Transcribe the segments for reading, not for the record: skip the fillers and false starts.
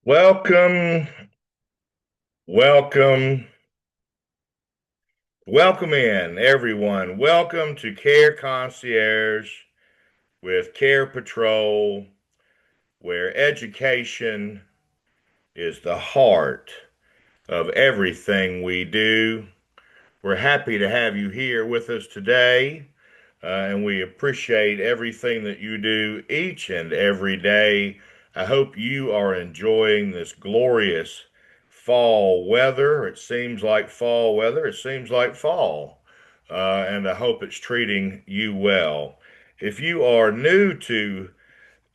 Welcome, welcome, welcome in, everyone. Welcome to Care Concierge with Care Patrol, where education is the heart of everything we do. We're happy to have you here with us today, and we appreciate everything that you do each and every day. I hope you are enjoying this glorious fall weather. It seems like fall weather, it seems like fall, and I hope it's treating you well. If you are new to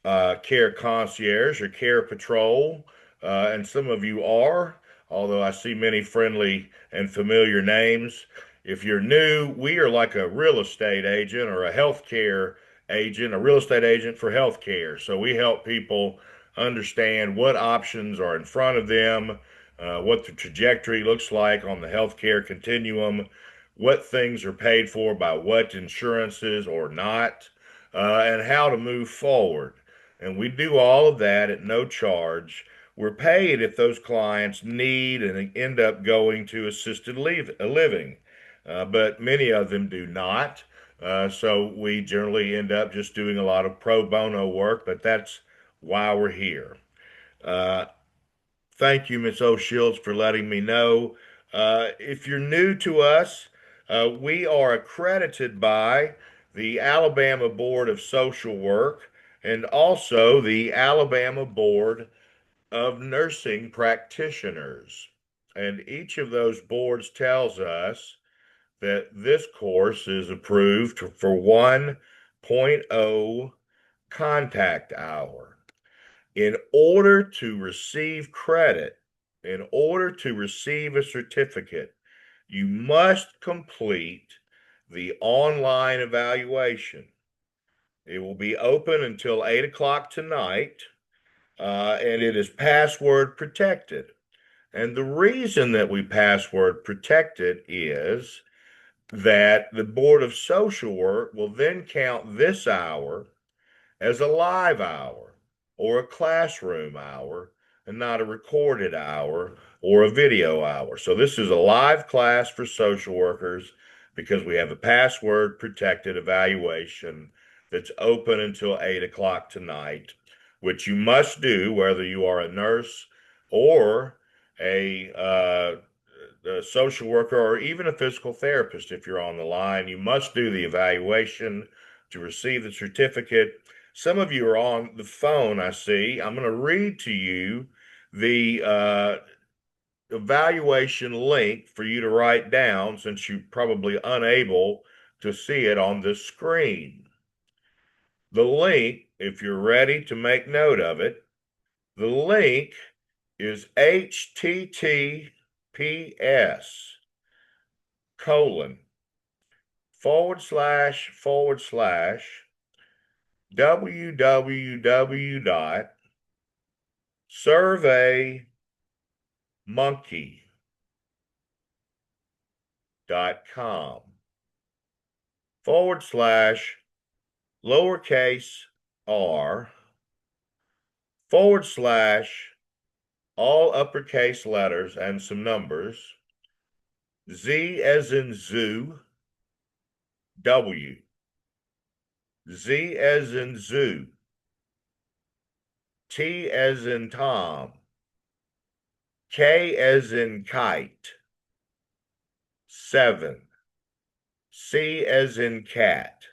Care Concierge or Care Patrol, and some of you are, although I see many friendly and familiar names. If you're new, we are like a real estate agent or a healthcare agent, a real estate agent for healthcare. So we help people understand what options are in front of them, what the trajectory looks like on the healthcare continuum, what things are paid for by what insurances or not, and how to move forward. And we do all of that at no charge. We're paid if those clients need and end up going to assisted living, but many of them do not. So we generally end up just doing a lot of pro bono work, but that's why we're here. Uh, Thank you, Ms. O'Shields, for letting me know. If you're new to us, we are accredited by the Alabama Board of Social Work and also the Alabama Board of Nursing Practitioners. And each of those boards tells us that this course is approved for 1.0 contact hour. In order to receive credit, in order to receive a certificate, you must complete the online evaluation. It will be open until 8 o'clock tonight, and it is password protected. And the reason that we password protect it is that the Board of Social Work will then count this hour as a live hour or a classroom hour and not a recorded hour or a video hour. So this is a live class for social workers because we have a password protected evaluation that's open until 8 o'clock tonight, which you must do whether you are a nurse or a social worker or even a physical therapist. If you're on the line, you must do the evaluation to receive the certificate. Some of you are on the phone, I see. I'm going to read to you the evaluation link for you to write down since you're probably unable to see it on this screen. The link, if you're ready to make note of it, the link is https:// www.surveymonkey.com/lowercase r/ all uppercase letters and some numbers, Z as in zoo, W, Z as in zoo, T as in Tom, K as in kite, 7, C as in cat.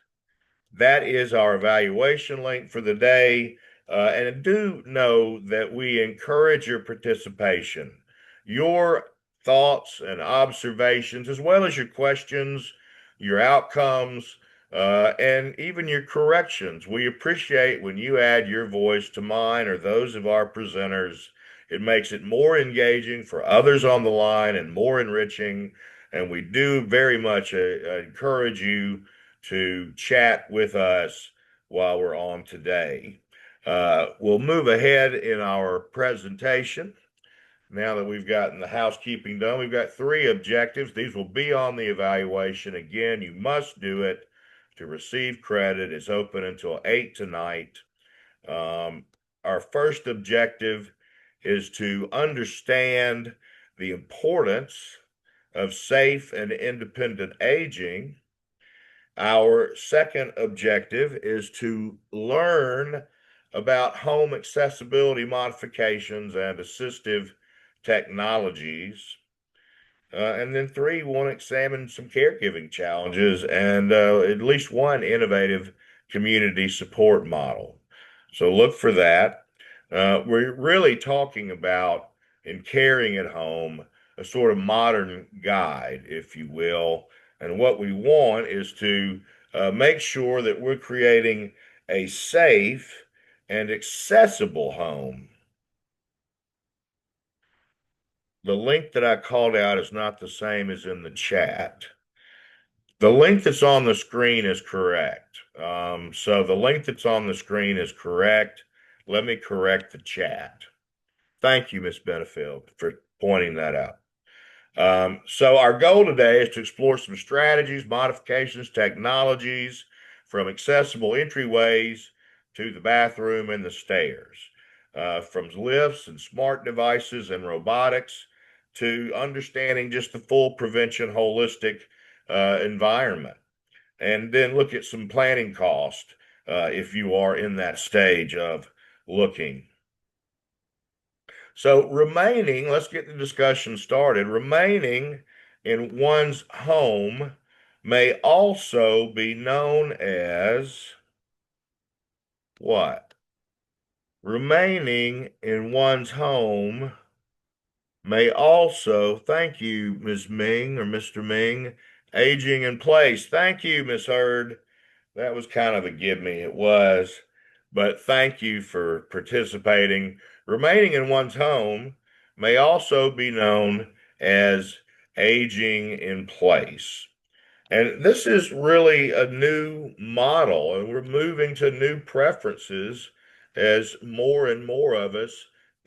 That is our evaluation link for the day. And do know that we encourage your participation, your thoughts and observations, as well as your questions, your outcomes, and even your corrections. We appreciate when you add your voice to mine or those of our presenters. It makes it more engaging for others on the line and more enriching. And we do very much encourage you to chat with us while we're on today. We'll move ahead in our presentation. Now that we've gotten the housekeeping done, we've got 3 objectives. These will be on the evaluation. Again, you must do it to receive credit. It's open until 8 tonight. Our first objective is to understand the importance of safe and independent aging. Our second objective is to learn about home accessibility modifications and assistive technologies. And then three, we want to examine some caregiving challenges and at least one innovative community support model. So look for that. We're really talking about in caring at home a sort of modern guide, if you will. And what we want is to make sure that we're creating a safe and accessible home. The link that I called out is not the same as in the chat. The link that's on the screen is correct. So the link that's on the screen is correct. Let me correct the chat. Thank you, Ms. Benefield, for pointing that out. So our goal today is to explore some strategies, modifications, technologies from accessible entryways to the bathroom and the stairs, from lifts and smart devices and robotics to understanding just the full prevention holistic environment. And then look at some planning cost if you are in that stage of looking. So, let's get the discussion started. Remaining in one's home may also be known as what? Remaining in one's home may also, thank you, Ms. Ming or Mr. Ming, aging in place. Thank you, Ms. Hurd. That was kind of a give me. It was. But thank you for participating. Remaining in one's home may also be known as aging in place. And this is really a new model, and we're moving to new preferences as more and more of us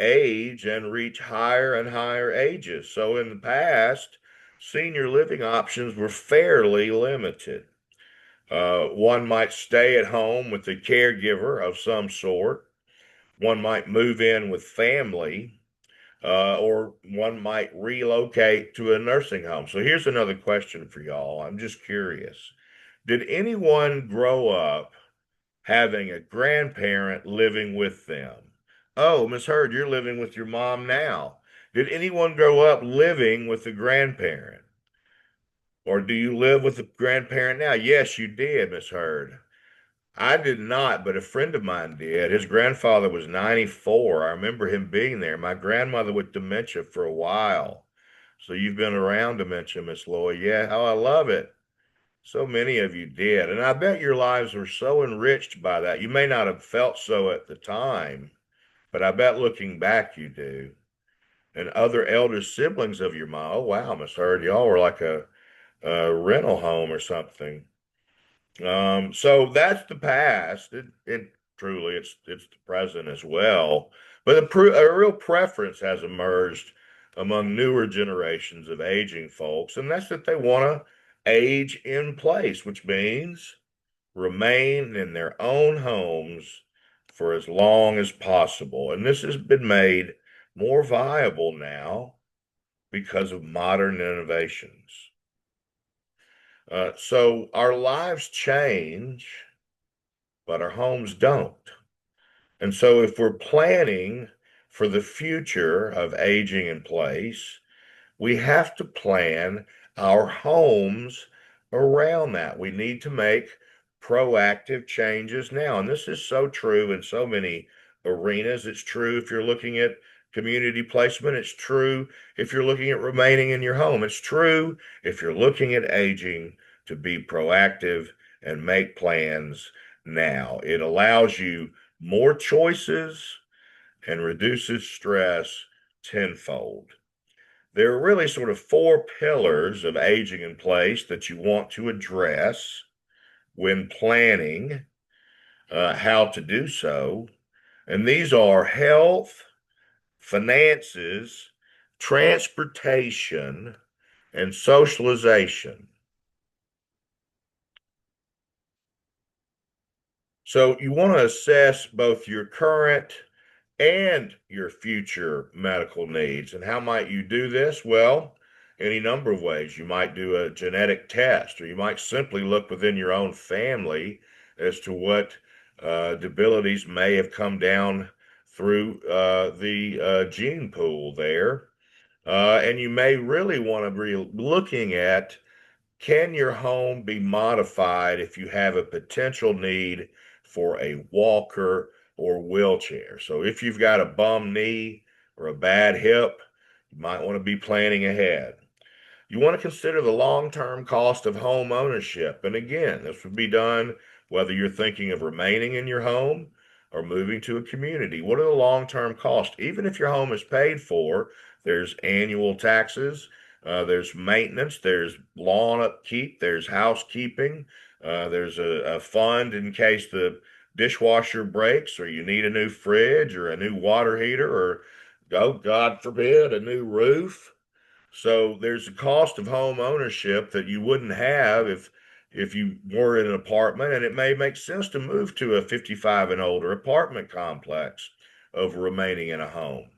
age and reach higher and higher ages. So in the past, senior living options were fairly limited. One might stay at home with a caregiver of some sort. One might move in with family, or one might relocate to a nursing home. So here's another question for y'all. I'm just curious. Did anyone grow up having a grandparent living with them? Oh, Miss Hurd, you're living with your mom now. Did anyone grow up living with a grandparent? Or do you live with a grandparent now? Yes, you did, Miss Hurd. I did not, but a friend of mine did. His grandfather was 94. I remember him being there. My grandmother with dementia for a while. So you've been around dementia, Miss Lloyd. Yeah, oh, I love it. So many of you did. And I bet your lives were so enriched by that. You may not have felt so at the time, but I bet looking back you do. And other elder siblings of your mom. Oh, wow, Miss Hurd, y'all were like a rental home or something. So that's the past. It truly it's the present as well. But a real preference has emerged among newer generations of aging folks, and that's that they want to age in place, which means remain in their own homes for as long as possible. And this has been made more viable now because of modern innovations. So our lives change, but our homes don't. And so if we're planning for the future of aging in place, we have to plan our homes around that. We need to make proactive changes now. And this is so true in so many arenas. It's true if you're looking at community placement. It's true if you're looking at remaining in your home. It's true if you're looking at aging to be proactive and make plans now. It allows you more choices and reduces stress tenfold. There are really sort of four pillars of aging in place that you want to address when planning how to do so. And these are health, finances, transportation, and socialization. So you want to assess both your current and your future medical needs. And how might you do this? Well, any number of ways. You might do a genetic test, or you might simply look within your own family as to what debilities may have come down through the gene pool there. And you may really want to be looking at, can your home be modified if you have a potential need for a walker or wheelchair? So if you've got a bum knee or a bad hip, you might want to be planning ahead. You want to consider the long-term cost of home ownership. And again, this would be done whether you're thinking of remaining in your home or moving to a community. What are the long-term costs? Even if your home is paid for, there's annual taxes, there's maintenance, there's lawn upkeep, there's housekeeping, there's a fund in case the dishwasher breaks or you need a new fridge or a new water heater or, oh, God forbid, a new roof. So there's a cost of home ownership that you wouldn't have if you were in an apartment, and it may make sense to move to a 55 and older apartment complex over remaining in a home.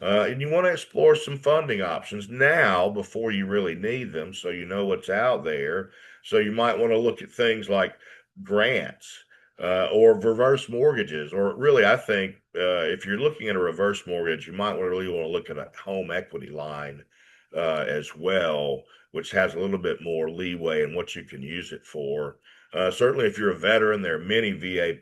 And you want to explore some funding options now before you really need them so you know what's out there. So you might want to look at things like grants or reverse mortgages, or really, I think if you're looking at a reverse mortgage, you might really want to look at a home equity line as well, which has a little bit more leeway in what you can use it for. Certainly, if you're a veteran, there are many VA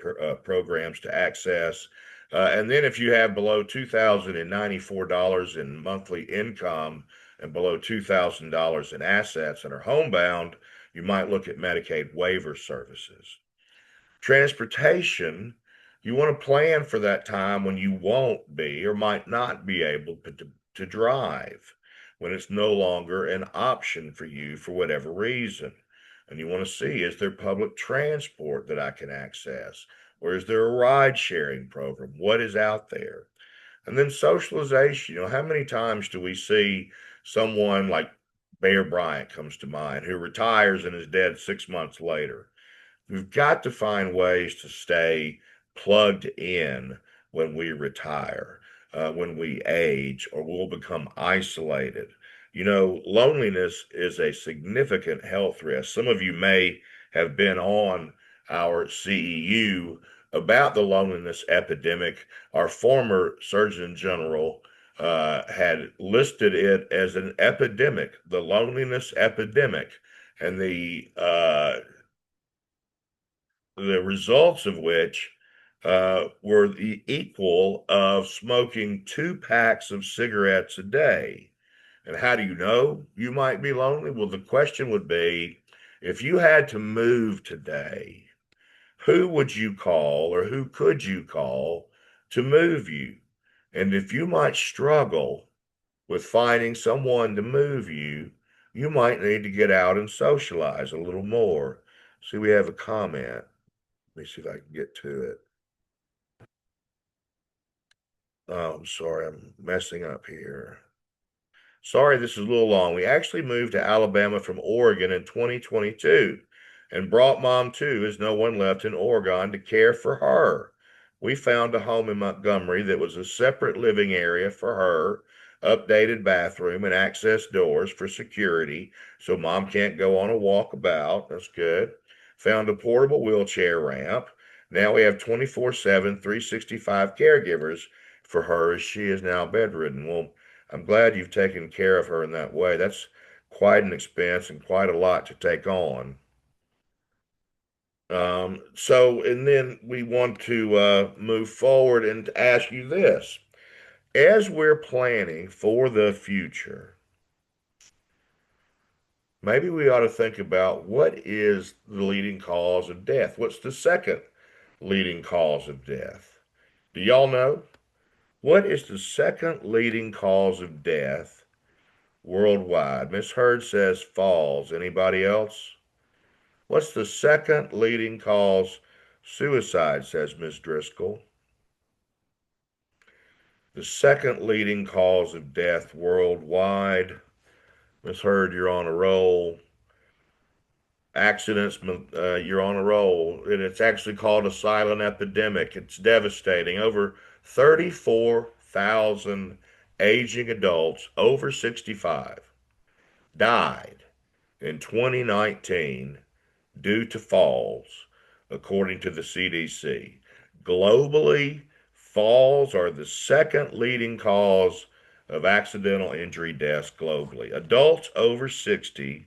programs to access. And then if you have below $2,094 in monthly income and below $2,000 in assets and are homebound, you might look at Medicaid waiver services. Transportation, you want to plan for that time when you won't be or might not be able to drive, when it's no longer an option for you for whatever reason. And you want to see, is there public transport that I can access? Or is there a ride sharing program? What is out there? And then socialization. How many times do we see someone like Bear Bryant comes to mind, who retires and is dead 6 months later? We've got to find ways to stay plugged in when we retire, when we age, or we'll become isolated. Loneliness is a significant health risk. Some of you may have been on our CEU about the loneliness epidemic. Our former Surgeon General had listed it as an epidemic, the loneliness epidemic, and the results of which were the equal of smoking 2 packs of cigarettes a day. And how do you know you might be lonely? Well, the question would be, if you had to move today, who would you call or who could you call to move you? And if you might struggle with finding someone to move you, you might need to get out and socialize a little more. See, we have a comment. Let me see if I can get to it. Oh, I'm sorry, I'm messing up here. Sorry, this is a little long. We actually moved to Alabama from Oregon in 2022 and brought mom too, as no one left in Oregon to care for her. We found a home in Montgomery that was a separate living area for her, updated bathroom and access doors for security so mom can't go on a walkabout. That's good. Found a portable wheelchair ramp. Now we have 24/7, 365 caregivers for her as she is now bedridden. Well, I'm glad you've taken care of her in that way. That's quite an expense and quite a lot to take on. And then we want to move forward and ask you this. As we're planning for the future, maybe we ought to think about, what is the leading cause of death? What's the second leading cause of death? Do y'all know? What is the second leading cause of death worldwide? Miss Hurd says falls. Anybody else? What's the second leading cause? Suicide, says Miss Driscoll. The second leading cause of death worldwide. Miss Hurd, you're on a roll. accidents, you're on a roll. And it's actually called a silent epidemic. It's devastating. Over 34,000 aging adults over 65 died in 2019 due to falls, according to the CDC. Globally, falls are the second leading cause of accidental injury deaths globally. Adults over 60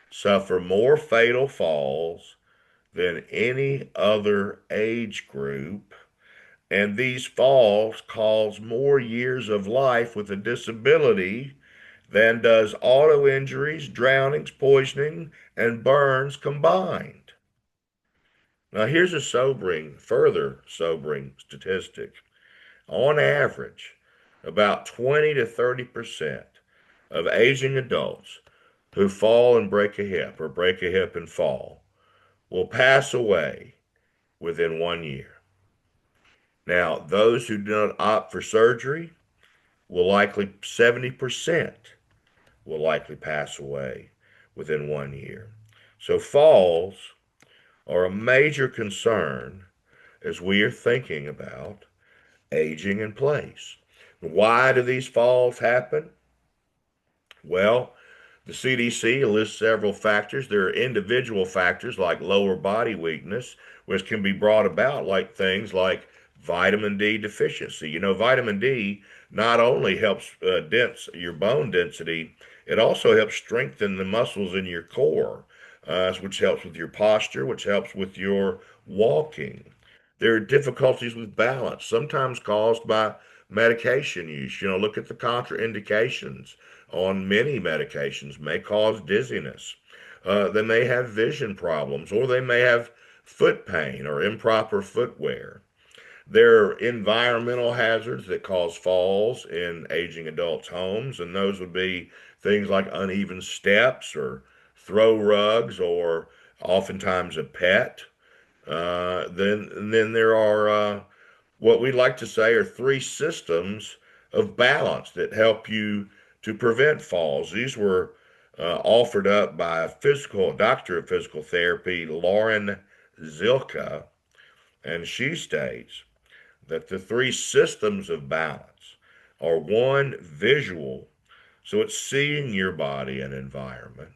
suffer more fatal falls than any other age group, and these falls cause more years of life with a disability than does auto injuries, drownings, poisoning, and burns combined. Now, here's a further sobering statistic. On average, about 20 to 30% of aging adults who fall and break a hip or break a hip and fall will pass away within 1 year. Now, those who do not opt for surgery will likely, 70% will likely pass away within 1 year. So, falls are a major concern as we are thinking about aging in place. Why do these falls happen? Well, the CDC lists several factors. There are individual factors like lower body weakness, which can be brought about like things like vitamin D deficiency. Vitamin D not only helps dense your bone density, it also helps strengthen the muscles in your core, which helps with your posture, which helps with your walking. There are difficulties with balance, sometimes caused by medication use. Look at the contraindications on many medications may cause dizziness. They may have vision problems, or they may have foot pain or improper footwear. There are environmental hazards that cause falls in aging adults' homes, and those would be things like uneven steps or throw rugs or oftentimes a pet. Then there are what we like to say are three systems of balance that help you to prevent falls. These were offered up by a doctor of physical therapy, Lauren Zilka, and she states that the three systems of balance are: one, visual, so it's seeing your body and environment.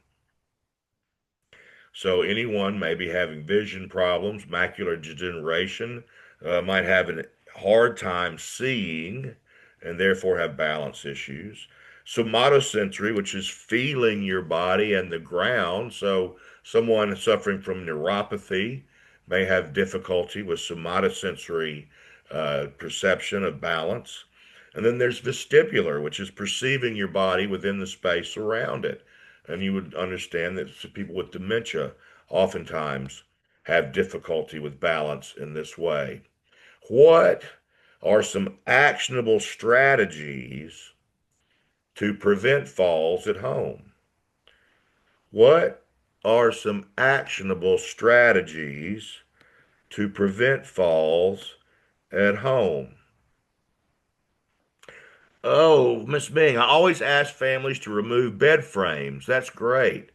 So anyone may be having vision problems, macular degeneration, might have a hard time seeing and therefore have balance issues. Somatosensory, which is feeling your body and the ground. So someone suffering from neuropathy may have difficulty with somatosensory perception of balance. And then there's vestibular, which is perceiving your body within the space around it. And you would understand that people with dementia oftentimes have difficulty with balance in this way. What are some actionable strategies to prevent falls at home? What are some actionable strategies to prevent falls at home? Oh, Miss Bing, I always ask families to remove bed frames. That's great.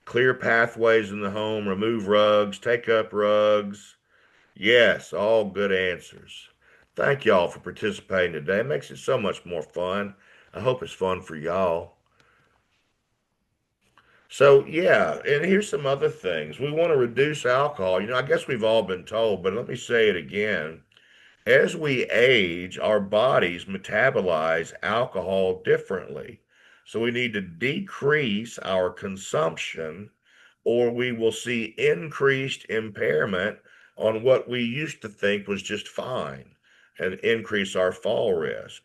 Clear pathways in the home, remove rugs, take up rugs. Yes, all good answers. Thank y'all for participating today. It makes it so much more fun. I hope it's fun for y'all. So, yeah, and here's some other things. We want to reduce alcohol. I guess we've all been told, but let me say it again. As we age, our bodies metabolize alcohol differently. So we need to decrease our consumption, or we will see increased impairment on what we used to think was just fine and increase our fall risk.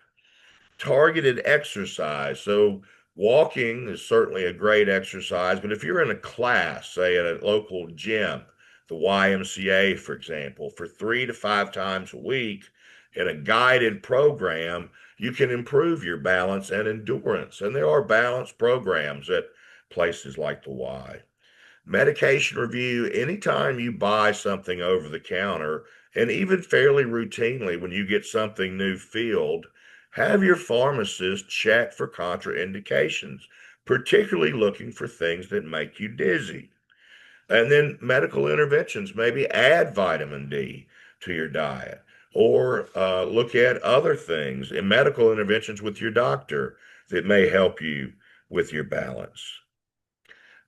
Targeted exercise. So, walking is certainly a great exercise, but if you're in a class, say at a local gym, the YMCA, for example, for 3 to 5 times a week in a guided program, you can improve your balance and endurance. And there are balance programs at places like the Y. Medication review: anytime you buy something over the counter, and even fairly routinely when you get something new filled, have your pharmacist check for contraindications, particularly looking for things that make you dizzy. And then medical interventions, maybe add vitamin D to your diet or look at other things in medical interventions with your doctor that may help you with your balance.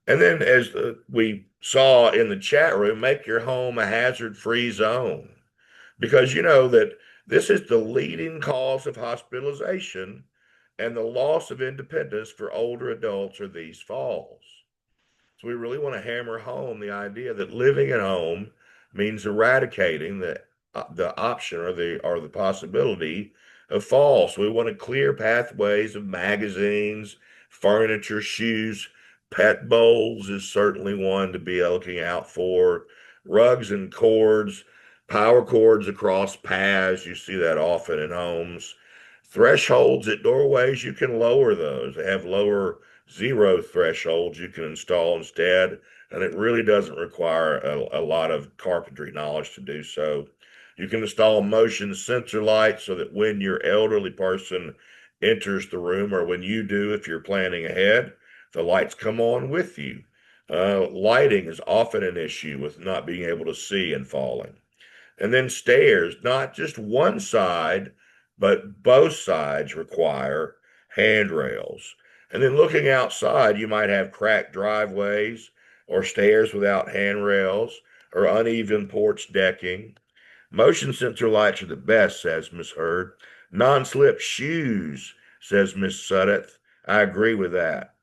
And then, as we saw in the chat room, make your home a hazard free zone because you know that this is the leading cause of hospitalization and the loss of independence for older adults are these falls. So we really want to hammer home the idea that living at home means eradicating the option or the possibility of falls. So we want to clear pathways of magazines, furniture, shoes, pet bowls is certainly one to be looking out for. Rugs and cords, power cords across paths, you see that often in homes. Thresholds at doorways, you can lower those. They have lower zero thresholds you can install instead, and it really doesn't require a lot of carpentry knowledge to do so. You can install motion sensor lights so that when your elderly person enters the room, or when you do, if you're planning ahead, the lights come on with you. Lighting is often an issue with not being able to see and falling. And then stairs, not just one side, but both sides require handrails. And then looking outside, you might have cracked driveways or stairs without handrails or uneven porch decking. Motion sensor lights are the best, says Miss Hurd. Non-slip shoes, says Miss Suddeth. I agree with that.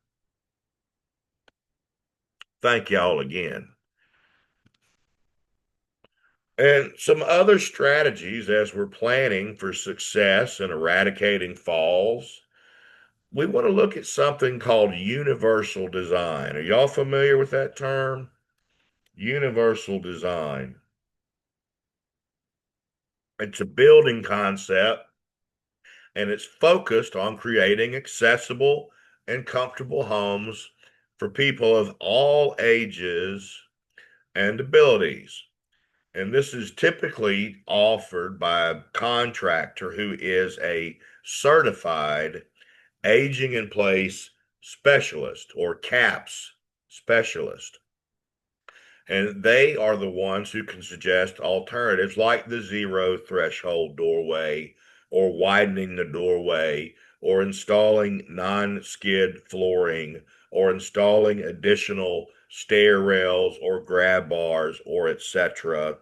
Thank y'all again. And some other strategies as we're planning for success in eradicating falls, we want to look at something called universal design. Are y'all familiar with that term? Universal design. It's a building concept and it's focused on creating accessible and comfortable homes for people of all ages and abilities. And this is typically offered by a contractor who is a certified aging in place specialist or CAPS specialist. And they are the ones who can suggest alternatives like the zero threshold doorway or widening the doorway or installing non-skid flooring or installing additional stair rails or grab bars or etc.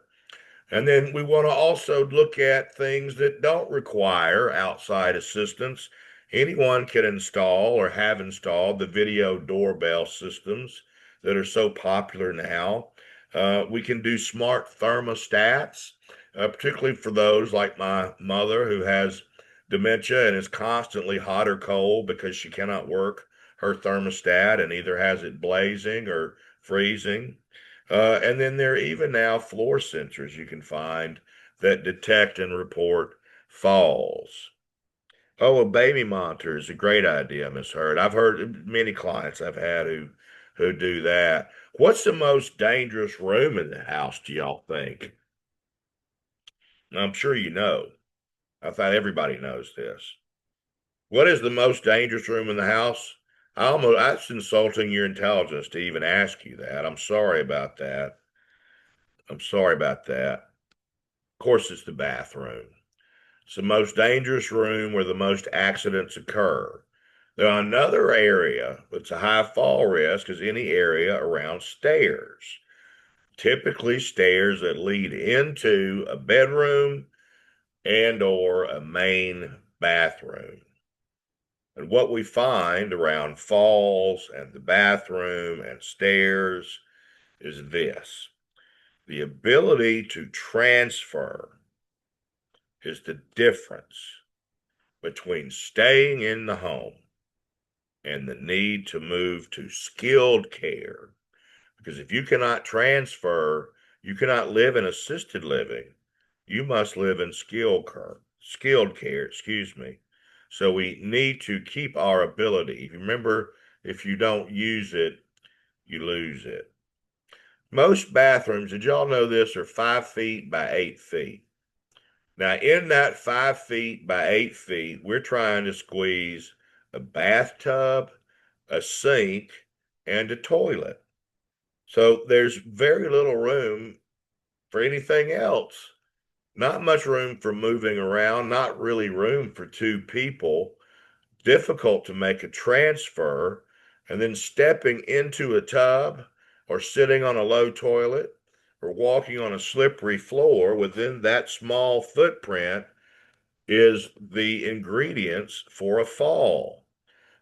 And then we want to also look at things that don't require outside assistance. Anyone can install or have installed the video doorbell systems that are so popular now. We can do smart thermostats, particularly for those like my mother who has dementia and is constantly hot or cold because she cannot work her thermostat and either has it blazing or freezing. And then there are even now floor sensors you can find that detect and report falls. Oh, a baby monitor is a great idea, Miss Hurd. I've heard many clients I've had who do that. What's the most dangerous room in the house, do y'all think? I'm sure you know. I thought everybody knows this. What is the most dangerous room in the house? That's insulting your intelligence to even ask you that. I'm sorry about that. I'm sorry about that. Of course, it's the bathroom. It's the most dangerous room where the most accidents occur. Now, another area that's a high fall risk is any area around stairs. Typically, stairs that lead into a bedroom and or a main bathroom. And what we find around falls and the bathroom and stairs is this: the ability to transfer is the difference between staying in the home and the need to move to skilled care. Because if you cannot transfer, you cannot live in assisted living. You must live in skilled care, excuse me. So we need to keep our ability. Remember, if you don't use it, you lose it. Most bathrooms, did y'all know this, are 5 feet by 8 feet. Now, in that 5 feet by 8 feet, we're trying to squeeze a bathtub, a sink, and a toilet. So there's very little room for anything else. Not much room for moving around, not really room for two people. Difficult to make a transfer, and then stepping into a tub or sitting on a low toilet or walking on a slippery floor within that small footprint is the ingredients for a fall.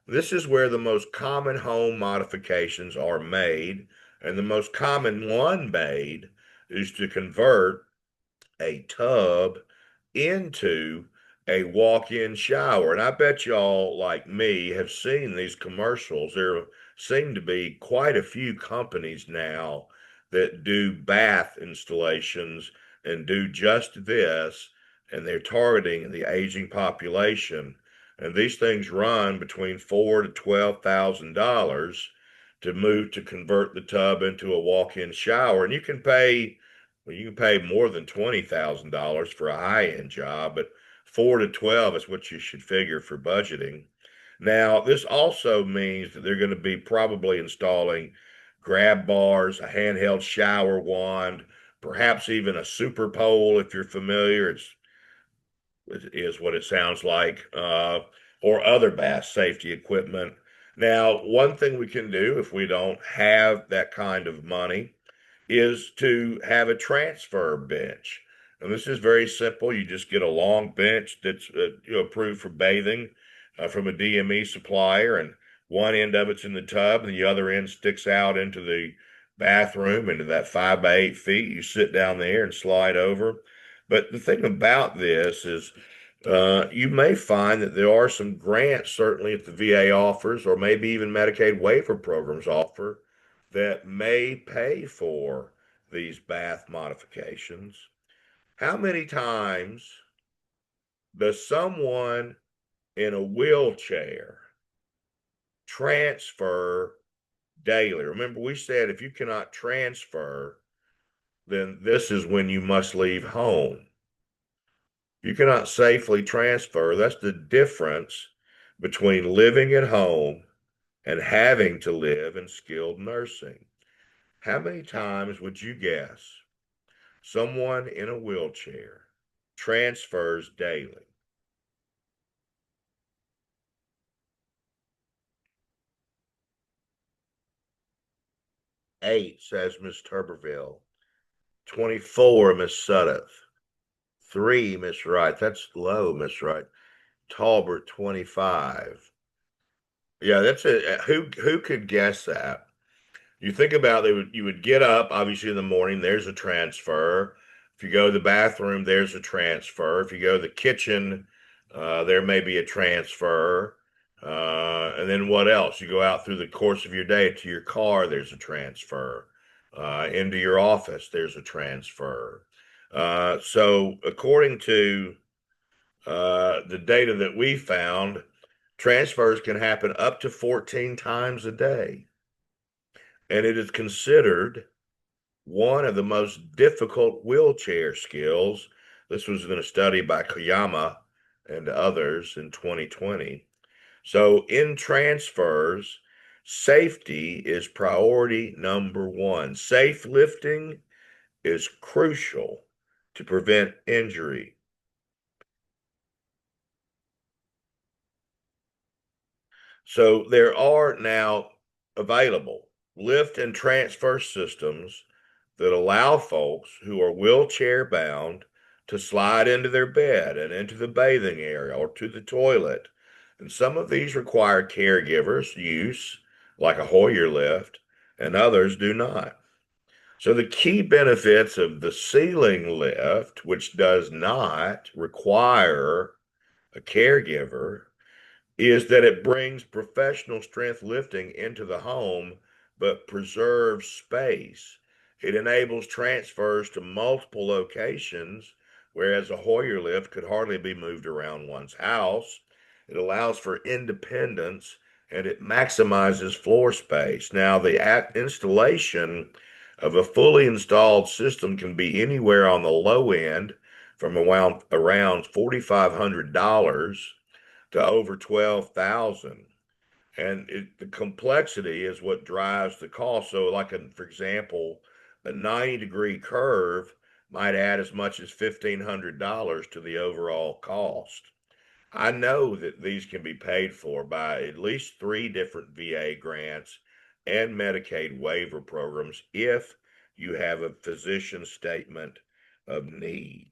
This is where the most common home modifications are made, and the most common one made is to convert a tub into a walk-in shower. And I bet y'all, like me, have seen these commercials. There seem to be quite a few companies now that do bath installations and do just this, and they're targeting the aging population. And these things run between $4,000 to $12,000 to move to convert the tub into a walk-in shower. And you can pay more than $20,000 for a high-end job, but 4 to 12 is what you should figure for budgeting. Now, this also means that they're going to be probably installing grab bars, a handheld shower wand, perhaps even a super pole if you're familiar. It is what it sounds like, or other bath safety equipment. Now, one thing we can do if we don't have that kind of money is to have a transfer bench. And this is very simple. You just get a long bench that's approved for bathing from a DME supplier, and one end of it's in the tub, and the other end sticks out into the bathroom, into that 5 by 8 feet. You sit down there and slide over. But the thing about this is, you may find that there are some grants, certainly if the VA offers, or maybe even Medicaid waiver programs offer, that may pay for these bath modifications. How many times does someone in a wheelchair transfer daily? Remember, we said if you cannot transfer, then this is when you must leave home. You cannot safely transfer. That's the difference between living at home and having to live in skilled nursing. How many times would you guess someone in a wheelchair transfers daily? 8, says Miss Turberville. 24, Miss Sudduth. 3, Miss Wright. That's low, Miss Wright. Talbert, 25. Yeah, that's a who could guess that? You think about you would get up obviously in the morning, there's a transfer. If you go to the bathroom, there's a transfer. If you go to the kitchen, there may be a transfer. And then what else? You go out through the course of your day to your car, there's a transfer. Into your office, there's a transfer. So according to the data that we found, transfers can happen up to 14 times a day. And it is considered one of the most difficult wheelchair skills. This was in a study by Koyama and others in 2020. So, in transfers, safety is priority number one. Safe lifting is crucial to prevent injury. So, there are now available lift and transfer systems that allow folks who are wheelchair bound to slide into their bed and into the bathing area or to the toilet. And some of these require caregivers' use, like a Hoyer lift, and others do not. So, the key benefits of the ceiling lift, which does not require a caregiver, is that it brings professional strength lifting into the home but preserves space. It enables transfers to multiple locations, whereas a Hoyer lift could hardly be moved around one's house. It allows for independence and it maximizes floor space. Now, the installation of a fully installed system can be anywhere on the low end from around $4,500 to over 12,000. And the complexity is what drives the cost. So, for example, a 90-degree curve might add as much as $1,500 to the overall cost. I know that these can be paid for by at least three different VA grants and Medicaid waiver programs if you have a physician statement of need.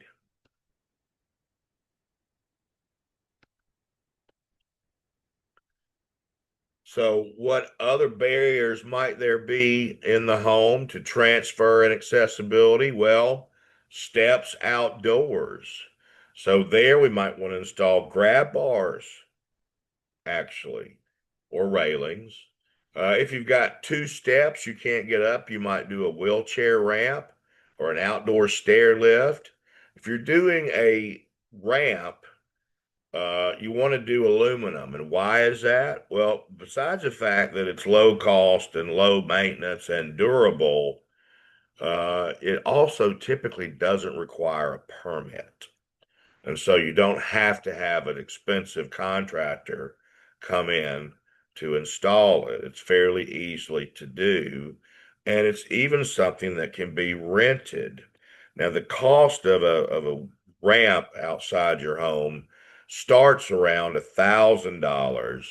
So, what other barriers might there be in the home to transfer and accessibility? Well, steps outdoors. So, there we might want to install grab bars, actually, or railings. If you've got two steps you can't get up, you might do a wheelchair ramp or an outdoor stair lift. If you're doing a ramp, you want to do aluminum. And why is that? Well, besides the fact that it's low cost and low maintenance and durable, it also typically doesn't require a permit. And so you don't have to have an expensive contractor come in to install it. It's fairly easily to do. And it's even something that can be rented. Now, the cost of a ramp outside your home starts around $1,000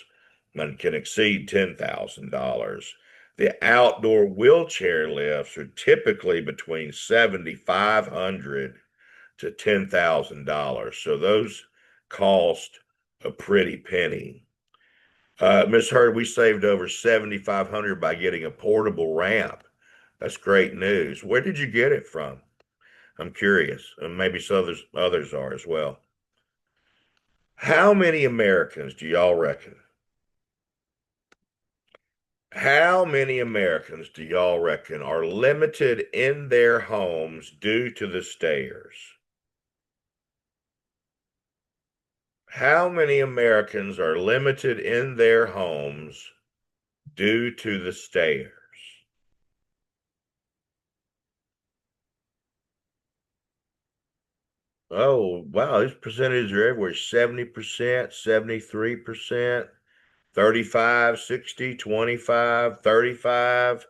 and can exceed $10,000. The outdoor wheelchair lifts are typically between 7,500 to $10,000. So those cost a pretty penny. Miss Heard, we saved over 7,500 by getting a portable ramp. That's great news. Where did you get it from? I'm curious, and maybe some others are as well. How many Americans do y'all reckon? How many Americans do y'all reckon are limited in their homes due to the stairs? How many Americans are limited in their homes due to the stairs? Oh, wow, these percentages are everywhere. 70%, 73%, 35, 60, 25, 35.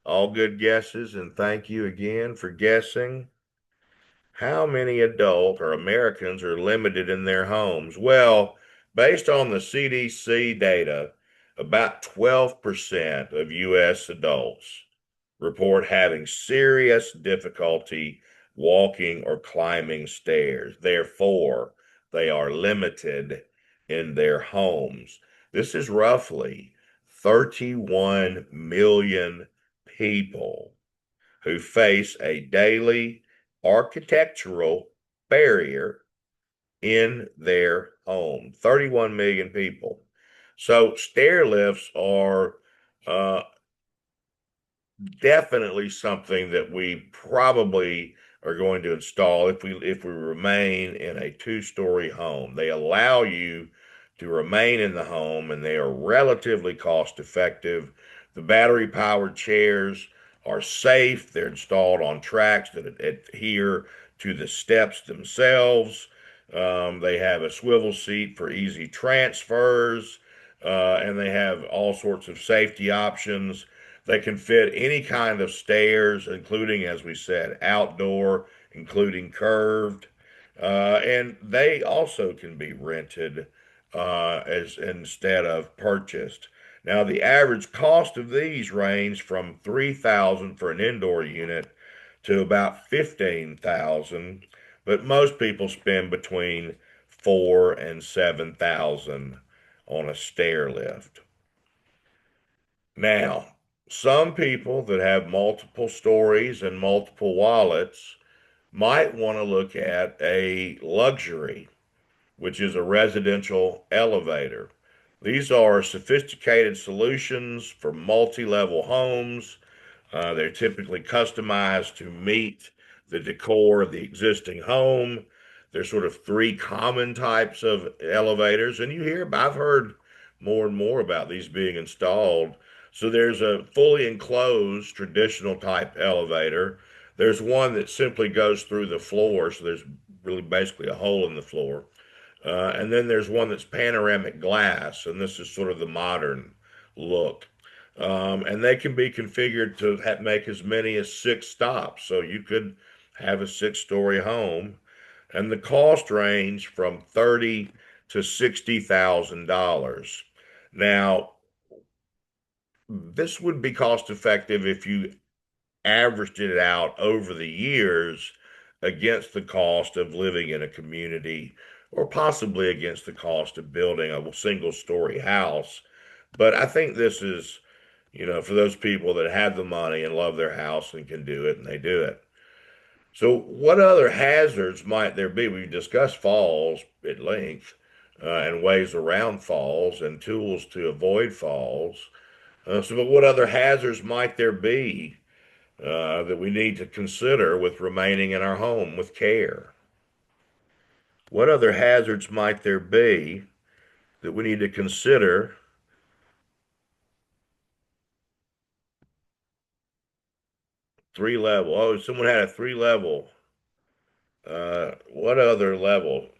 All good guesses, and thank you again for guessing. How many adult or Americans are limited in their homes? Well, based on the CDC data, about 12% of U.S. adults report having serious difficulty walking or climbing stairs. Therefore, they are limited in their homes. This is roughly 31 million people who face a daily architectural barrier in their home. 31 million people. So stair lifts are uh, definitely something that we probably are going to install if we remain in a two-story home. They allow you to remain in the home and they are relatively cost effective. The battery powered chairs are safe. They're installed on tracks that adhere to the steps themselves. They have a swivel seat for easy transfers, and they have all sorts of safety options. They can fit any kind of stairs, including, as we said, outdoor, including curved. And they also can be rented as instead of purchased. Now, the average cost of these range from 3,000 for an indoor unit to about 15,000, but most people spend between 4 and 7,000 on a stair lift. Now, some people that have multiple stories and multiple wallets might want to look at a luxury, which is a residential elevator. These are sophisticated solutions for multi level homes. They're typically customized to meet the decor of the existing home. There's sort of three common types of elevators, and I've heard more and more about these being installed. So there's a fully enclosed traditional type elevator. There's one that simply goes through the floor, so there's really basically a hole in the floor. And then there's one that's panoramic glass, and this is sort of the modern look. And they can be configured to make as many as six stops. So you could have a six-story home, and the cost range from 30 to $60,000. Now, this would be cost effective if you averaged it out over the years against the cost of living in a community or possibly against the cost of building a single story house. But I think this is, for those people that have the money and love their house and can do it, and they do it. So, what other hazards might there be? We've discussed falls at length and ways around falls and tools to avoid falls. But what other hazards might there be that we need to consider with remaining in our home with care? What other hazards might there be that we need to consider? Three level. Oh, someone had a three level. What other level?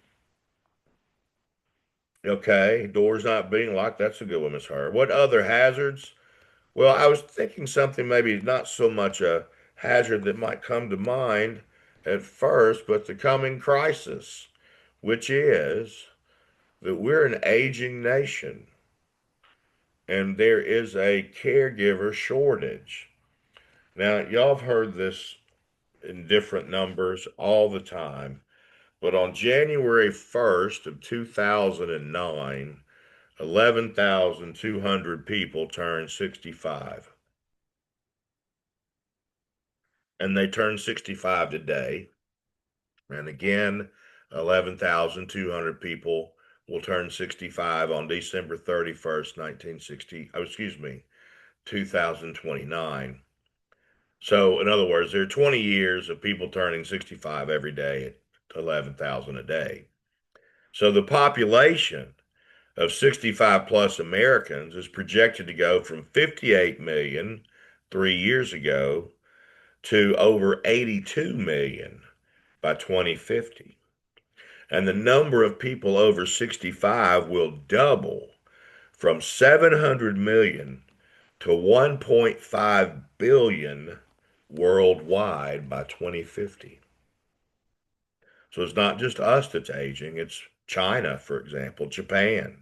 Okay, doors not being locked. That's a good one, Miss Hart. What other hazards? Well, I was thinking something maybe not so much a hazard that might come to mind at first, but the coming crisis, which is that we're an aging nation and there is a caregiver shortage. Now, y'all have heard this in different numbers all the time, but on January 1st of 2009, 11,200 people turned 65. And they turned 65 today. And again, 11,200 people will turn 65 on December 31st, 1960. Oh, excuse me, 2029. So, in other words, there are 20 years of people turning 65 every day at 11,000 a day. So, the population of 65 plus Americans is projected to go from 58 million 3 years ago to over 82 million by 2050. And the number of people over 65 will double from 700 million to 1.5 billion worldwide by 2050. So it's not just us that's aging, it's China, for example, Japan.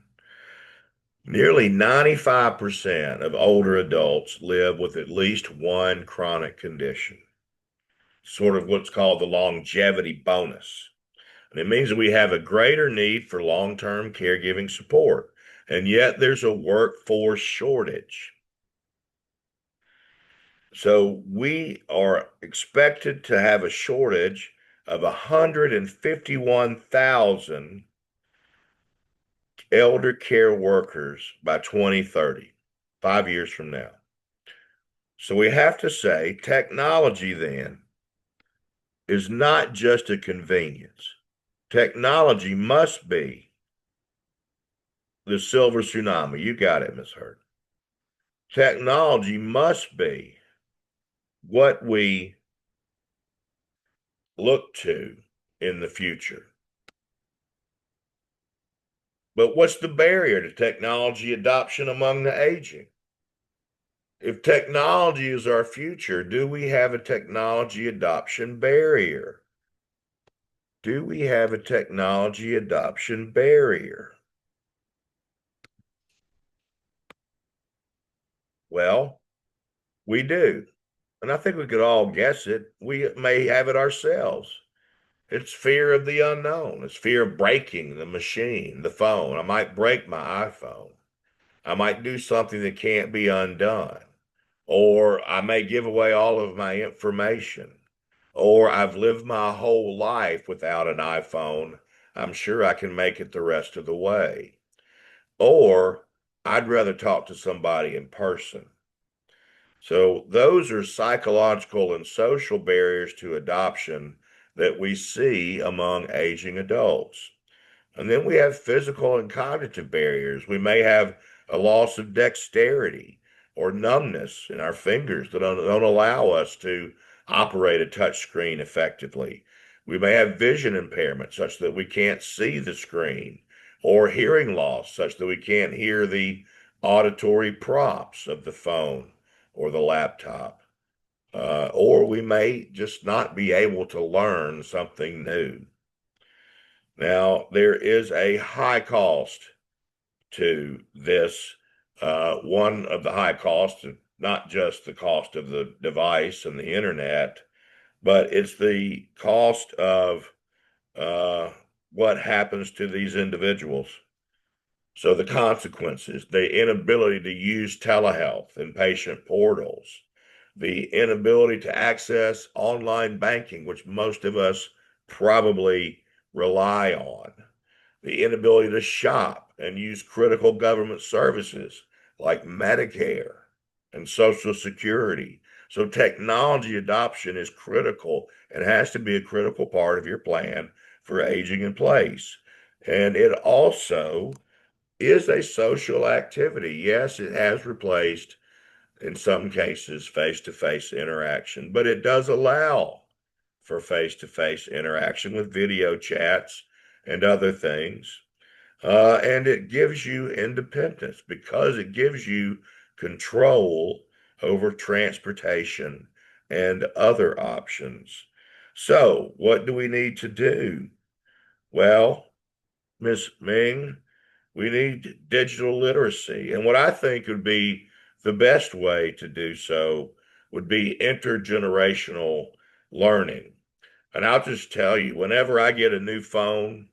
Nearly 95% of older adults live with at least one chronic condition, sort of what's called the longevity bonus. And it means that we have a greater need for long term caregiving support. And yet there's a workforce shortage. So we are expected to have a shortage of 151,000 elder care workers by 2030, 5 years from now. So we have to say technology then is not just a convenience. Technology must be the silver tsunami. You got it, Miss Hurd. Technology must be what we look to in the future. But what's the barrier to technology adoption among the aging? If technology is our future, do we have a technology adoption barrier? Do we have a technology adoption barrier? Well, we do. And I think we could all guess it. We may have it ourselves. It's fear of the unknown. It's fear of breaking the machine, the phone. I might break my iPhone. I might do something that can't be undone. Or I may give away all of my information. Or I've lived my whole life without an iPhone. I'm sure I can make it the rest of the way. Or I'd rather talk to somebody in person. So those are psychological and social barriers to adoption that we see among aging adults. And then we have physical and cognitive barriers. We may have a loss of dexterity or numbness in our fingers that don't allow us to operate a touch screen effectively. We may have vision impairment such that we can't see the screen, or hearing loss such that we can't hear the auditory prompts of the phone or the laptop. Or we may just not be able to learn something new. Now, there is a high cost to this. One of the high costs, not just the cost of the device and the internet, but it's the cost of uh, what happens to these individuals. So the consequences, the inability to use telehealth and patient portals, the inability to access online banking, which most of us probably rely on, the inability to shop and use critical government services like Medicare and Social Security. So technology adoption is critical and has to be a critical part of your plan for aging in place. And it also is a social activity. Yes, it has replaced, in some cases, face to face interaction, but it does allow for face to face interaction with video chats and other things. And it gives you independence because it gives you control over transportation and other options. So, what do we need to do? Well, Miss Ming, we need digital literacy. And what I think would be the best way to do so would be intergenerational learning. And I'll just tell you, whenever I get a new phone,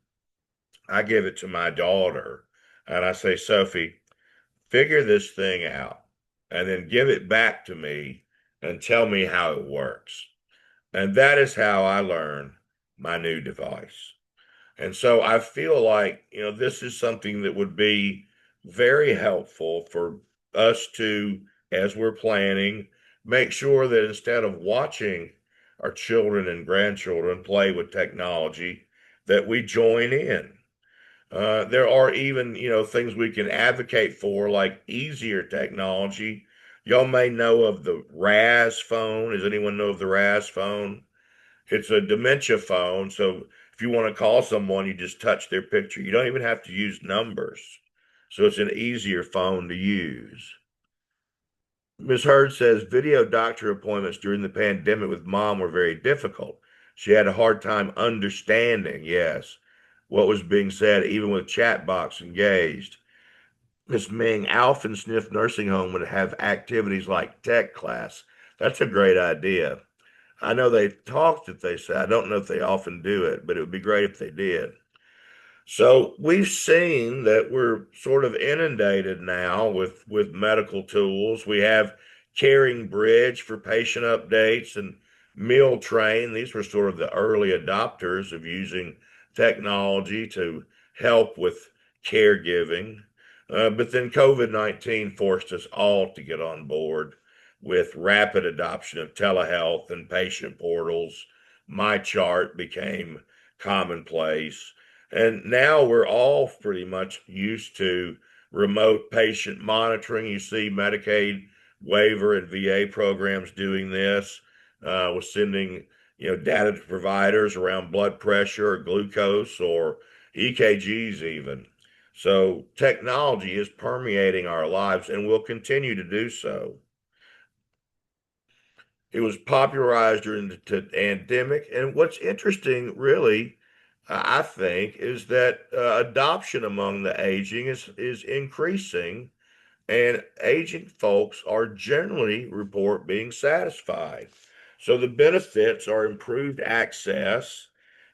I give it to my daughter and I say, Sophie, figure this thing out and then give it back to me and tell me how it works. And that is how I learn my new device. And so I feel like, this is something that would be very helpful for us to, as we're planning, make sure that instead of watching our children and grandchildren play with technology, that we join in. There are even, things we can advocate for, like easier technology. Y'all may know of the RAS phone. Does anyone know of the RAS phone? It's a dementia phone. So if you want to call someone, you just touch their picture. You don't even have to use numbers. So it's an easier phone to use. Ms. Hurd says video doctor appointments during the pandemic with mom were very difficult. She had a hard time understanding, yes, what was being said, even with chat box engaged. Miss Ming, Alf and Sniff Nursing Home would have activities like tech class. That's a great idea. I know they talked that they say. I don't know if they often do it, but it would be great if they did. So we've seen that we're sort of inundated now with medical tools. We have Caring Bridge for patient updates and Meal Train. These were sort of the early adopters of using technology to help with caregiving. But then COVID-19 forced us all to get on board with rapid adoption of telehealth and patient portals. My chart became commonplace. And now we're all pretty much used to remote patient monitoring. You see Medicaid waiver and VA programs doing this, with sending data to providers around blood pressure or glucose or EKGs even. So technology is permeating our lives and will continue to do so. It was popularized during the pandemic. And what's interesting, really, I think, is that adoption among the aging is increasing, and aging folks are generally report being satisfied. So the benefits are improved access,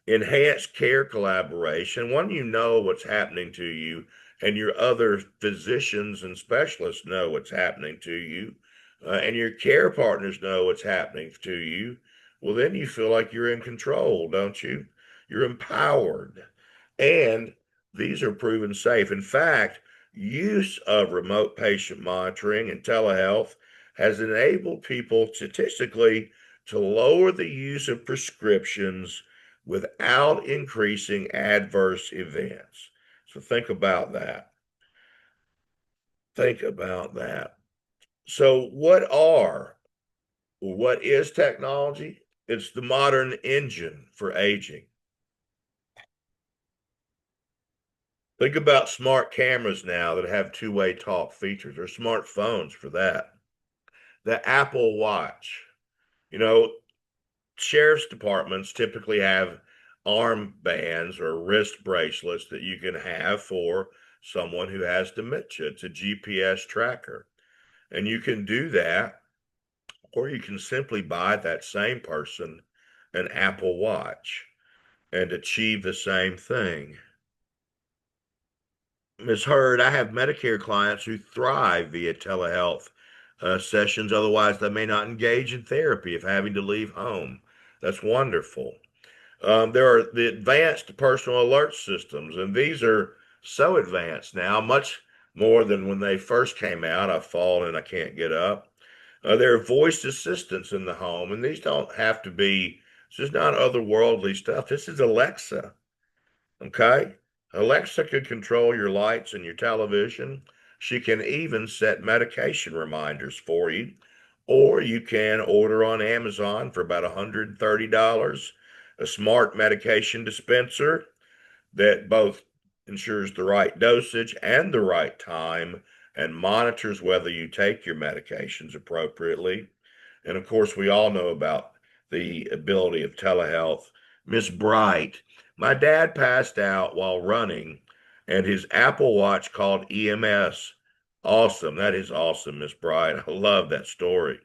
enhanced care collaboration. When you know what's happening to you, and your other physicians and specialists know what's happening to you, and your care partners know what's happening to you, well, then you feel like you're in control, don't you? You're empowered. And these are proven safe. In fact, use of remote patient monitoring and telehealth has enabled people statistically to lower the use of prescriptions without increasing adverse events. So think about that. Think about that. So what is technology? It's the modern engine for aging. Think about smart cameras now that have two-way talk features, or smartphones for that. The Apple Watch. You know, sheriff's departments typically have arm bands or wrist bracelets that you can have for someone who has dementia. It's a GPS tracker. And you can do that, or you can simply buy that same person an Apple Watch and achieve the same thing. Ms. Heard, I have Medicare clients who thrive via telehealth sessions. Otherwise, they may not engage in therapy if having to leave home. That's wonderful. There are the advanced personal alert systems, and these are so advanced now, much more than when they first came out. I've fallen and I can't get up. There are voice assistants in the home, and these don't have to be, this is not otherworldly stuff. This is Alexa. Okay? Alexa could control your lights and your television. She can even set medication reminders for you. Or you can order on Amazon for about $130 a smart medication dispenser that both ensures the right dosage and the right time and monitors whether you take your medications appropriately. And of course, we all know about the ability of telehealth. Miss Bright, my dad passed out while running, and his Apple Watch called EMS. Awesome. That is awesome, Miss Bright. I love that story.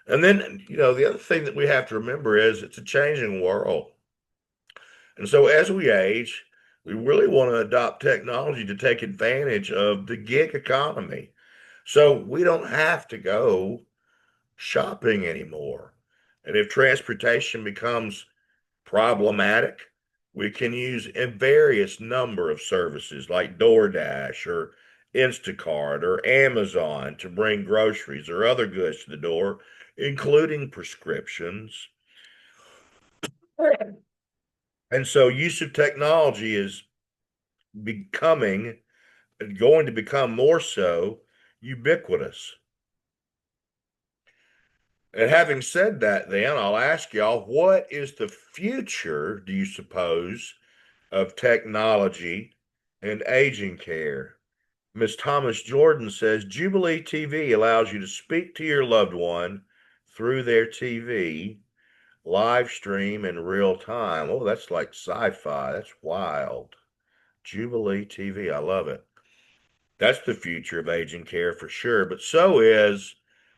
And then, the other thing that we have to remember is it's a changing world. And so as we age, we really want to adopt technology to take advantage of the gig economy. So we don't have to go shopping anymore. And if transportation becomes problematic, we can use a various number of services like DoorDash or Instacart or Amazon to bring groceries or other goods to the door, including prescriptions. And so use of technology is becoming going to become more so ubiquitous. And having said that, then I'll ask y'all, what is the future, do you suppose, of technology and aging care? Miss Thomas Jordan says Jubilee TV allows you to speak to your loved one through their TV, live stream in real time. Oh, that's like sci-fi. That's wild. Jubilee TV, I love it. That's the future of aging care for sure. But so is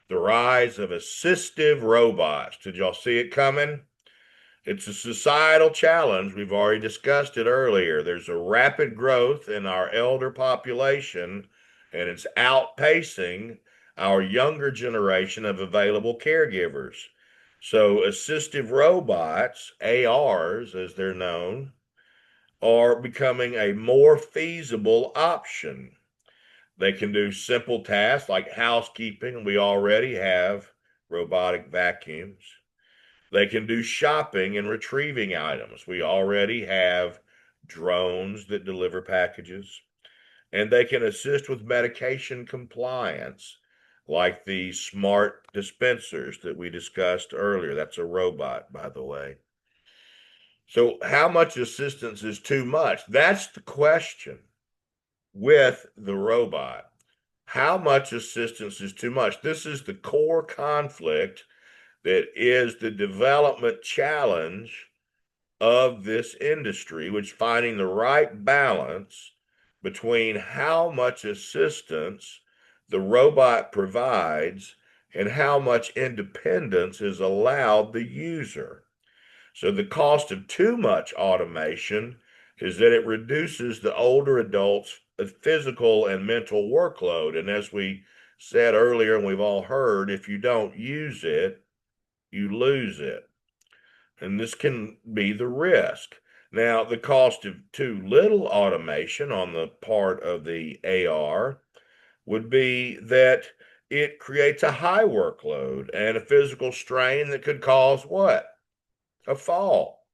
the rise of assistive robots. Did y'all see it coming? It's a societal challenge. We've already discussed it earlier. There's a rapid growth in our elder population, and it's outpacing our younger generation of available caregivers. So, assistive robots, ARs as they're known, are becoming a more feasible option. They can do simple tasks like housekeeping. We already have robotic vacuums. They can do shopping and retrieving items. We already have drones that deliver packages. And they can assist with medication compliance, like the smart dispensers that we discussed earlier. That's a robot, by the way. So, how much assistance is too much? That's the question with the robot. How much assistance is too much? This is the core conflict that is the development challenge of this industry, which finding the right balance between how much assistance the robot provides and how much independence is allowed the user. So the cost of too much automation is that it reduces the older adults' physical and mental workload. And as we said earlier, and we've all heard, if you don't use it, you lose it. And this can be the risk. Now, the cost of too little automation on the part of the AR would be that it creates a high workload and a physical strain that could cause what? A fall.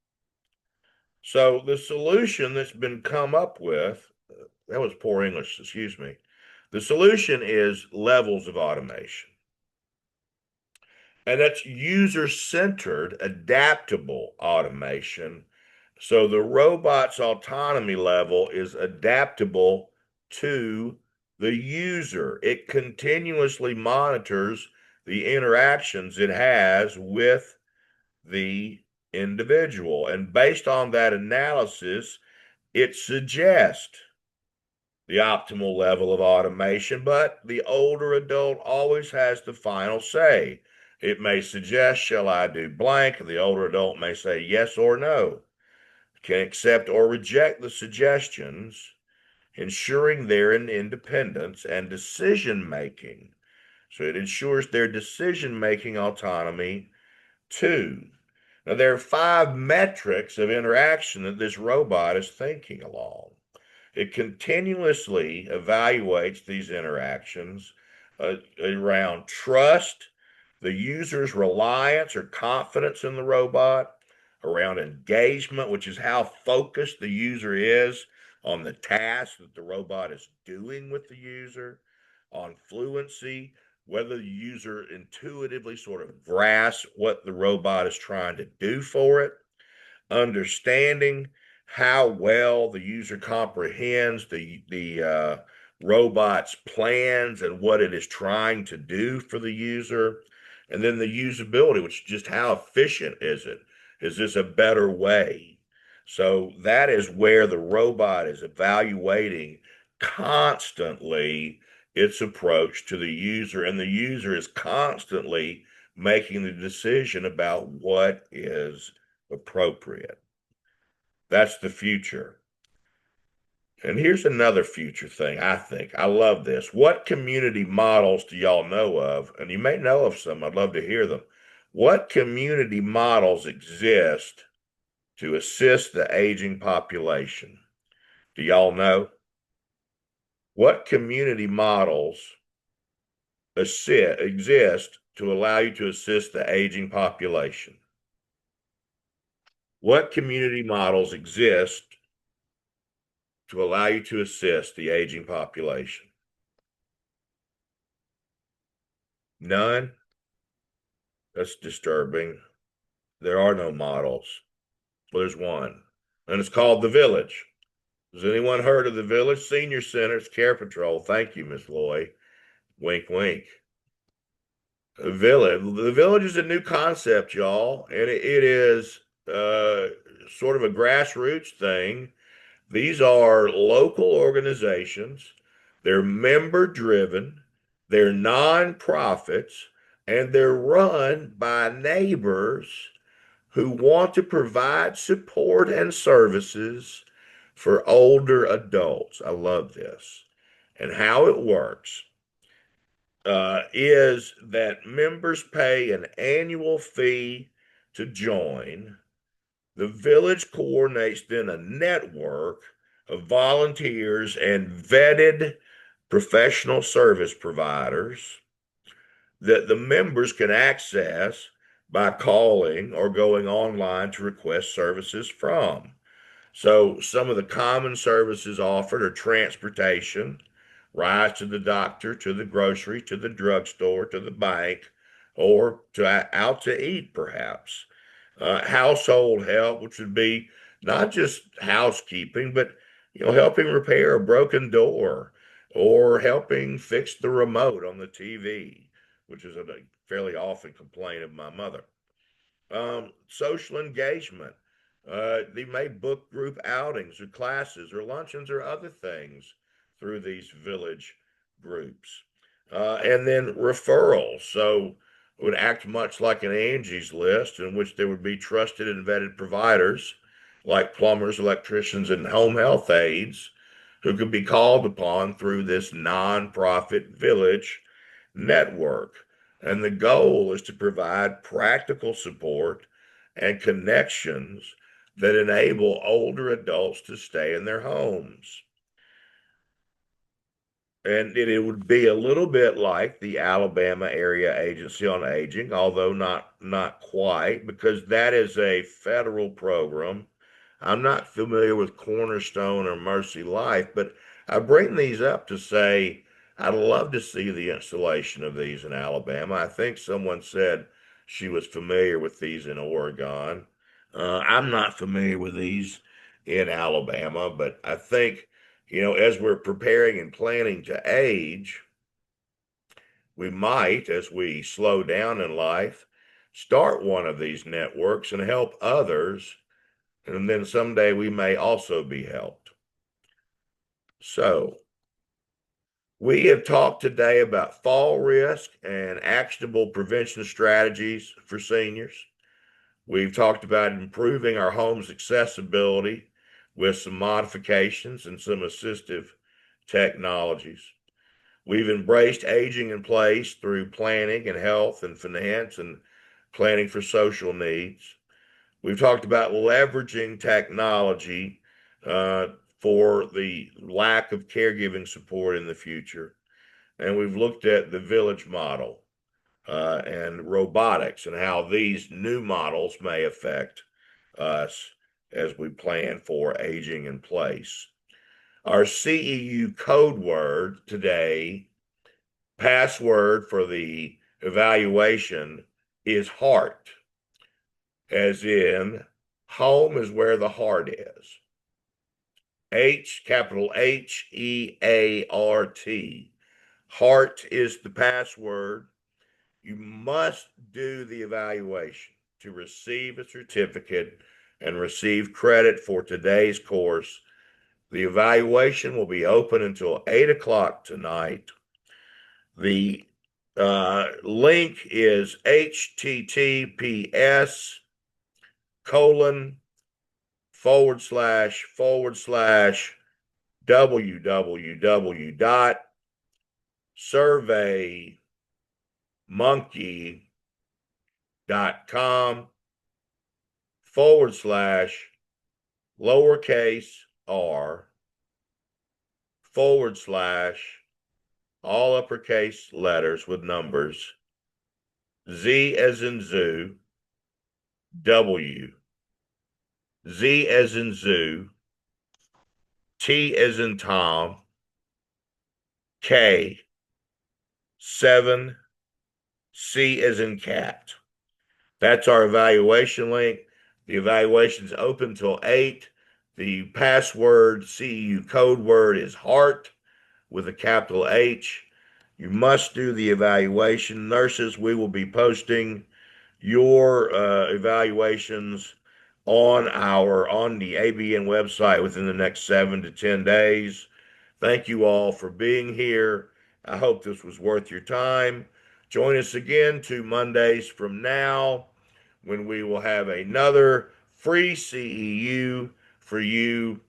So the solution that's been come up with, that was poor English, excuse me. The solution is levels of automation. And that's user-centered, adaptable automation. So the robot's autonomy level is adaptable to the user. It continuously monitors the interactions it has with the individual. And based on that analysis, it suggests the optimal level of automation, but the older adult always has the final say. It may suggest, shall I do blank? The older adult may say yes or no, can accept or reject the suggestions, ensuring their independence and decision making. So it ensures their decision making autonomy too. Now, there are 5 metrics of interaction that this robot is thinking along. It continuously evaluates these interactions around trust, the user's reliance or confidence in the robot, around engagement, which is how focused the user is on the task that the robot is doing with the user, on fluency, whether the user intuitively sort of grasps what the robot is trying to do for it, understanding how well the user comprehends the robot's plans and what it is trying to do for the user, and then the usability, which is just how efficient is it? Is this a better way? So that is where the robot is evaluating constantly its approach to the user, and the user is constantly making the decision about what is appropriate. That's the future. And here's another future thing I think. I love this. What community models do y'all know of? And you may know of some. I'd love to hear them. What community models exist to assist the aging population? Do y'all know? What community models exist to allow you to assist the aging population? What community models exist to allow you to assist the aging population? None? That's disturbing. There are no models. Well, there's one, and it's called The Village. Has anyone heard of The Village? Senior Centers, Carepatrol. Thank you, Miss Loy. Wink, wink. The Village is a new concept, y'all, and it is sort of a grassroots thing. These are local organizations. They're member driven, they're nonprofits, and they're run by neighbors who want to provide support and services for older adults. I love this. And how it works is that members pay an annual fee to join. The village coordinates then a network of volunteers and vetted professional service providers that the members can access by calling or going online to request services from. So, some of the common services offered are transportation, rides to the doctor, to the grocery, to the drugstore, to the bank, or out to eat, perhaps. Household help, which would be not just housekeeping, but helping repair a broken door or helping fix the remote on the TV, which is a fairly often complaint of my mother. Social engagement. They may book group outings or classes or luncheons or other things through these village groups. And then referrals. So it would act much like an Angie's List in which there would be trusted and vetted providers like plumbers, electricians, and home health aides who could be called upon through this nonprofit village network. And the goal is to provide practical support and connections that enable older adults to stay in their homes. And it would be a little bit like the Alabama Area Agency on Aging, although not quite, because that is a federal program. I'm not familiar with Cornerstone or Mercy Life, but I bring these up to say I'd love to see the installation of these in Alabama. I think someone said she was familiar with these in Oregon. I'm not familiar with these in Alabama, but I think, as we're preparing and planning to age, we might, as we slow down in life, start one of these networks and help others. And then someday we may also be helped. So, we have talked today about fall risk and actionable prevention strategies for seniors. We've talked about improving our home's accessibility with some modifications and some assistive technologies. We've embraced aging in place through planning and health and finance and planning for social needs. We've talked about leveraging technology uh, for the lack of caregiving support in the future. And we've looked at the village model and robotics and how these new models may affect us as we plan for aging in place. Our CEU code word today, password for the evaluation, is heart, as in home is where the heart is. Capital HEART. Heart is the password. You must do the evaluation to receive a certificate and receive credit for today's course. The evaluation will be open until 8 o'clock tonight. The link is https colon // www.surveymonkey.com /lowercase r / all uppercase letters with numbers Z as in zoo, W, Z as in zoo, T as in Tom, K, 7, C as in cat. That's our evaluation link. The evaluation's open till 8. The password CEU code word is heart with a capital H. You must do the evaluation. Nurses, we will be posting your evaluations on the ABN website within the next 7 to 10 days. Thank you all for being here. I hope this was worth your time. Join us again 2 Mondays from now when we will have another free CEU for you.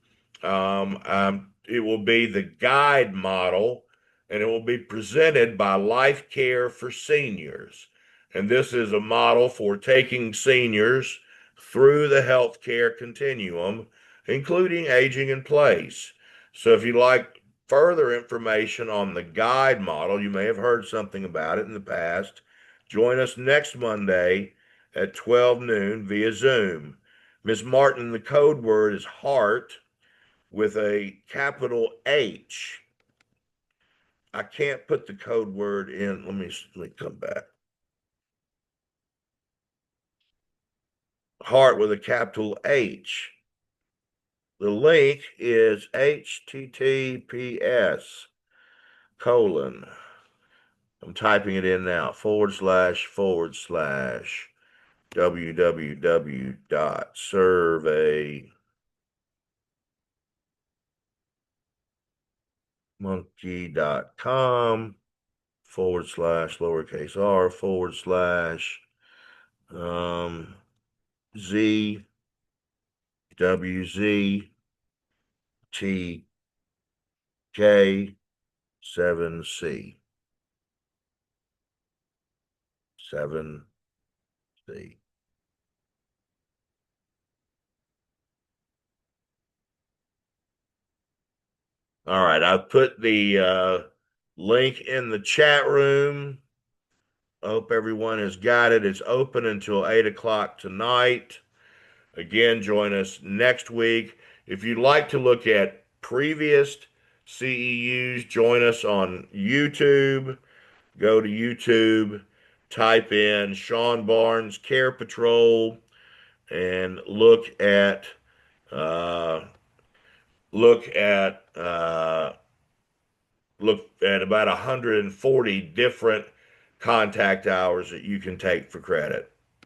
It will be the guide model, and it will be presented by Life Care for Seniors. And this is a model for taking seniors through the healthcare continuum, including aging in place. So if you like further information on the guide model, you may have heard something about it in the past. Join us next Monday at 12 noon via Zoom. Ms. Martin, the code word is heart with a capital H. I can't put the code word in. Let me come back. Heart with a capital H. The link is https colon. I'm typing it in now, / www.surveymonkey.com / lowercase r / Z WZ TK 7C 7C. All right, I've put the link in the chat room. I hope everyone has got it. It's open until 8 o'clock tonight. Again, join us next week. If you'd like to look at previous CEUs, join us on YouTube. Go to YouTube, type in Sean Barnes Care Patrol and uh, look at look at about 140 different contact hours that you can take for credit.